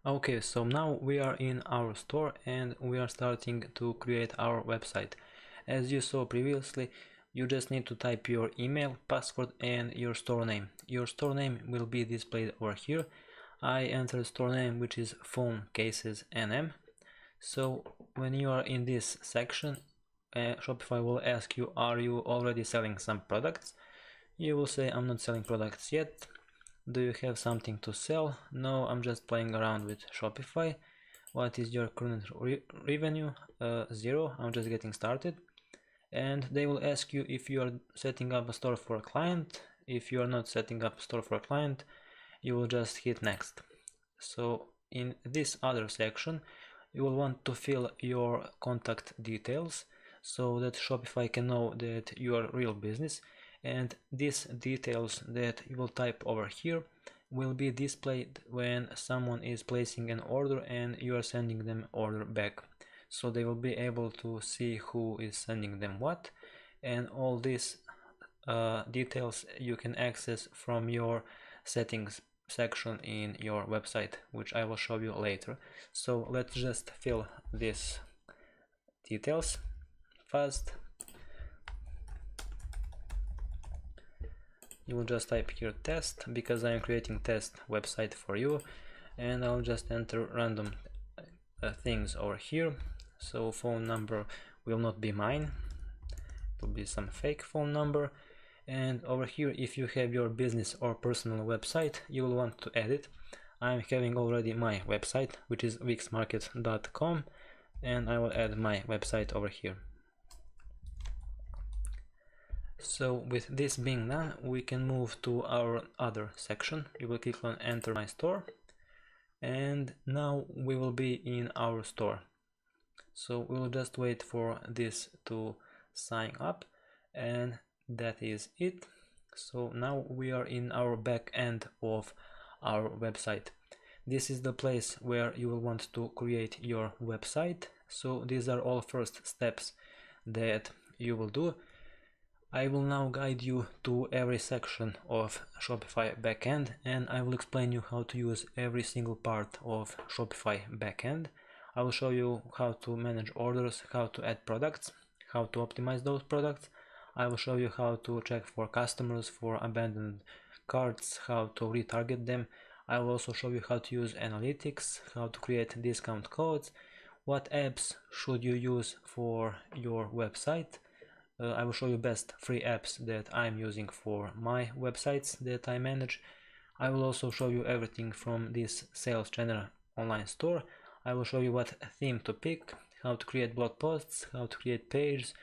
Okay, so now we are in our store and we are starting to create our website. As you saw previously, you just need to type your email, password and your store name. Your store name will be displayed over here. I entered store name, which is phone cases NM. So when you are in this section, Shopify will ask you, are you already selling some products? You will say, I'm not selling products yet. Do you have something to sell? No, I'm just playing around with Shopify. What is your current revenue? 0. I'm just getting started. And they will ask you if you are setting up a store for a client. If you are not setting up a store for a client, you will just hit next. So in this other section, you will want to fill your contact details so that Shopify can know that you are a real business, and these details that you will type over here will be displayed when someone is placing an order and you are sending them order back. So they will be able to see who is sending them what, and all these details you can access from your settings section in your website, which I will show you later. So let's just fill these details fast. You will just type here test, because I am creating test website for you, and I'll just enter random things over here. So phone number will not be mine, it will be some fake phone number. And over here, if you have your business or personal website, you will want to add it. I'm having already my website, which is wixmarket.com, and I will add my website over here. So with this being done, we can move to our other section. You will click on enter my store, and now we will be in our store. So we will just wait for this to sign up, and that is it. So now we are in our back end of our website. This is the place where you will want to create your website. So these are all first steps that you will do. I will now guide you to every section of Shopify backend, and I will explain you how to use every single part of Shopify backend. I will show you how to manage orders, how to add products, how to optimize those products. I will show you how to check for customers for abandoned carts, how to retarget them. I will also show you how to use analytics, how to create discount codes, what apps should you use for your website. I will show you best free apps that I'm using for my websites that I manage. I will also show you everything from this sales channel online store. I will show you what theme to pick, how to create blog posts, how to create pages,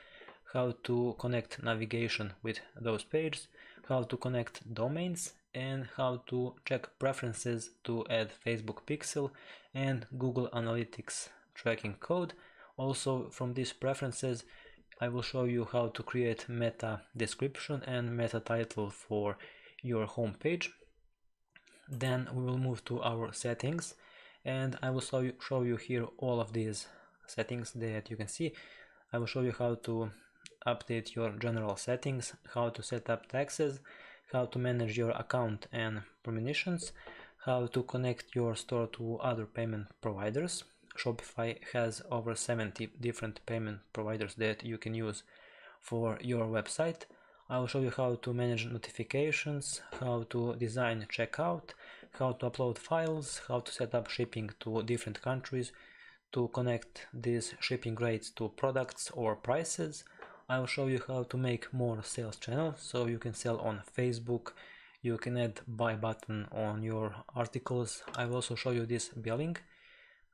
how to connect navigation with those pages, how to connect domains, and how to check preferences to add Facebook pixel and Google Analytics tracking code. Also from these preferences, I will show you how to create meta description and meta title for your home page. Then we will move to our settings, and I will show you here all of these settings that you can see. I will show you how to update your general settings, how to set up taxes, how to manage your account and permissions, how to connect your store to other payment providers. Shopify has over 70 different payment providers that you can use for your website. I will show you how to manage notifications, how to design checkout, how to upload files, how to set up shipping to different countries, to connect these shipping rates to products or prices. I will show you how to make more sales channels, so you can sell on Facebook, you can add buy button on your articles. I will also show you this billing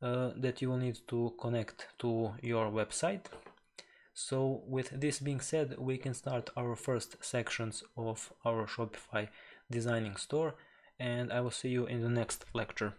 that you will need to connect to your website. So with this being said, we can start our first sections of our Shopify designing store, and I will see you in the next lecture.